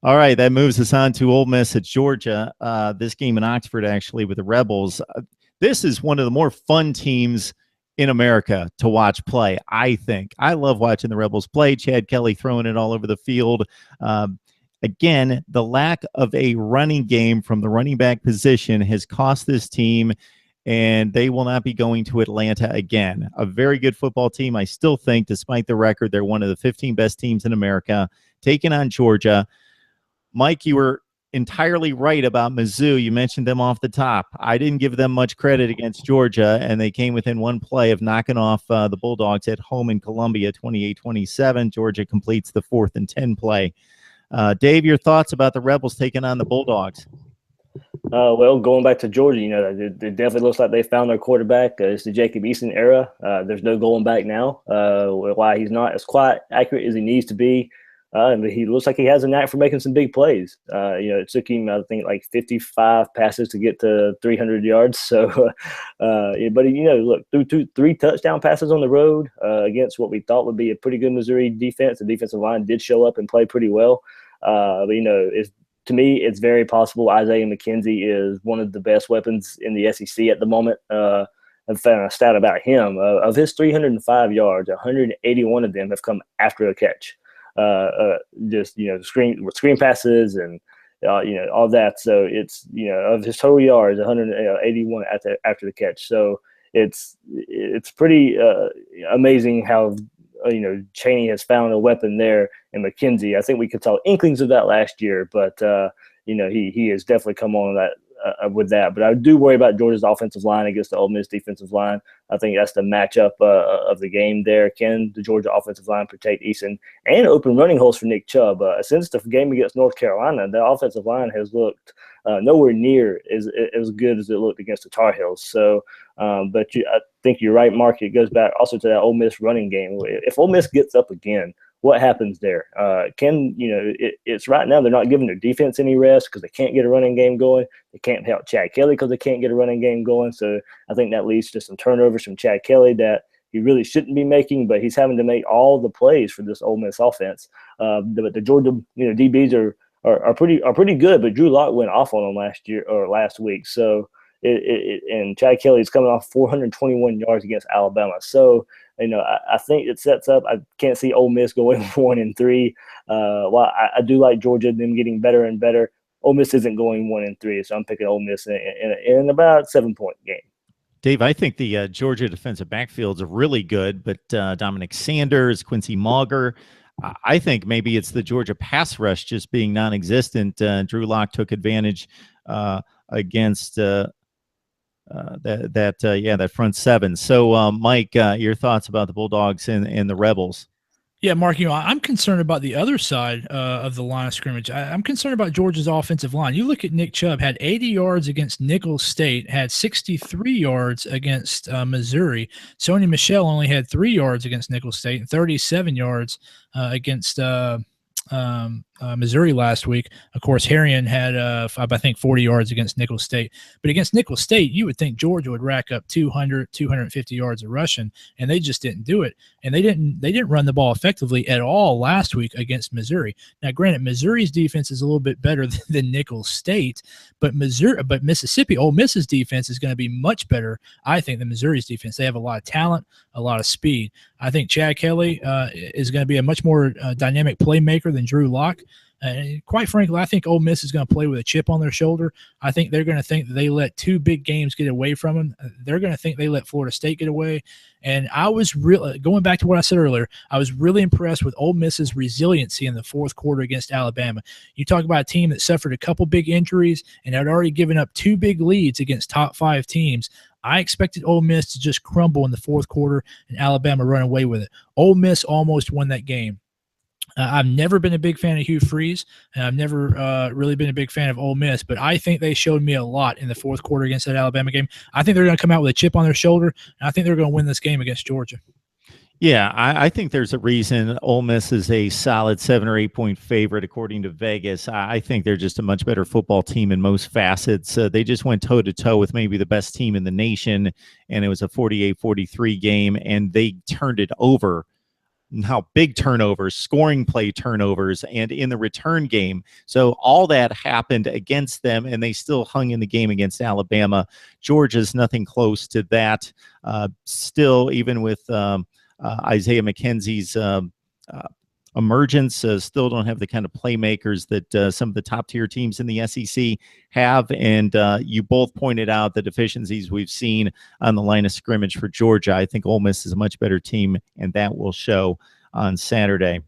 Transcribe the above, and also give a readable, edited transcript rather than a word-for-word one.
All right, that moves us on to Ole Miss at Georgia. This game in Oxford, actually, with the Rebels. This is one of the more fun teams in America to watch play, I think. I love watching the Rebels play. Chad Kelly throwing it all over the field. Again, the lack of a running game from the running back position has cost this team, and they will not be going to Atlanta again. A very good football team. I still think, despite the record, they're one of the 15 best teams in America, taking on Georgia. Mike, you were entirely right about Mizzou. You mentioned them off the top. I didn't give them much credit against Georgia, and they came within one play of knocking off the Bulldogs at home in Columbia, 28-27. Georgia completes the 4th and 10 play. Dave, your thoughts about the Rebels taking on the Bulldogs? Well, going back to Georgia, it definitely looks like they found their quarterback. It's the Jacob Eason era. There's no going back now. Why he's not as quite accurate as he needs to be. He looks like he has a knack for making some big plays. It took him, I think, like 55 passes to get to 300 yards. So, but look, threw 3 touchdown passes on the road against what we thought would be a pretty good Missouri defense. The defensive line did show up and play pretty well. To me, it's very possible Isaiah McKenzie is one of the best weapons in the SEC at the moment. I've found a stat about him. Of his 305 yards, 181 of them have come after a catch. Screen passes and all that. So it's of his total yards, 181 after the catch. So it's pretty amazing how Chaney has found a weapon there in McKenzie. I think we could tell inklings of that last year, but he has definitely come on that. With that, but I do worry about Georgia's offensive line against the Ole Miss defensive line. I think that's the matchup of the game there. Can the Georgia offensive line protect Eason and open running holes for Nick Chubb? Since the game against North Carolina, the offensive line has looked nowhere near as good as it looked against the Tar Heels. So, I think you're right, Mark. It goes back also to that Ole Miss running game. If Ole Miss gets up again, what happens there? It's right now they're not giving their defense any rest because they can't get a running game going. They can't help Chad Kelly because they can't get a running game going. So I think that leads to some turnovers from Chad Kelly that he really shouldn't be making, but he's having to make all the plays for this Ole Miss offense. But the Georgia DBs are pretty good, but Drew Lock went off on them last week. So and Chad Kelly's coming off 421 yards against Alabama. So I think it sets up. I can't see Ole Miss going 1-3. While I do like Georgia, them getting better and better. Ole Miss isn't going 1-3, so I'm picking Ole Miss in about a 7-point game. Dave, I think the Georgia defensive backfields are really good, but Dominic Sanders, Quincy Mauger, I think maybe it's the Georgia pass rush just being non-existent. Drew Lock took advantage against that front seven. So, Mike, your thoughts about the Bulldogs and the Rebels? Yeah, Mark, I'm concerned about the other side of the line of scrimmage. I'm concerned about Georgia's offensive line. You look at Nick Chubb, had 80 yards against Nicholls State, had 63 yards against Missouri. Sony Michel only had 3 yards against Nicholls State and 37 yards against Missouri last week. Of course, Harrion had, I think, 40 yards against Nicholls State. But against Nicholls State, you would think Georgia would rack up 200, 250 yards of rushing, and they just didn't do it. And they didn't run the ball effectively at all last week against Missouri. Now, granted, Missouri's defense is a little bit better than Nicholls State, but Mississippi, Ole Miss's defense is going to be much better, I think, than Missouri's defense. They have a lot of talent, a lot of speed. I think Chad Kelly is going to be a much more dynamic playmaker than Drew Lock. And quite frankly, I think Ole Miss is going to play with a chip on their shoulder. I think they're going to think that they let 2 big games get away from them. They're going to think they let Florida State get away. And I was really, going back to what I said earlier, I was really impressed with Ole Miss's resiliency in the fourth quarter against Alabama. You talk about a team that suffered a couple big injuries and had already given up 2 big leads against top 5 teams. I expected Ole Miss to just crumble in the fourth quarter and Alabama run away with it. Ole Miss almost won that game. I've never been a big fan of Hugh Freeze, and I've never really been a big fan of Ole Miss, but I think they showed me a lot in the fourth quarter against that Alabama game. I think they're going to come out with a chip on their shoulder, and I think they're going to win this game against Georgia. Yeah, I think there's a reason Ole Miss is a solid 7 or 8 point favorite according to Vegas. I think they're just a much better football team in most facets. They just went toe-to-toe with maybe the best team in the nation, and it was a 48-43 game, and they turned it over how big turnovers, scoring play turnovers, and in the return game. So all that happened against them, and they still hung in the game against Alabama. Georgia's nothing close to that. Still, even with Isaiah McKenzie's emergence, still don't have the kind of playmakers that some of the top tier teams in the SEC have. And you both pointed out the deficiencies we've seen on the line of scrimmage for Georgia. I think Ole Miss is a much better team, and that will show on Saturday.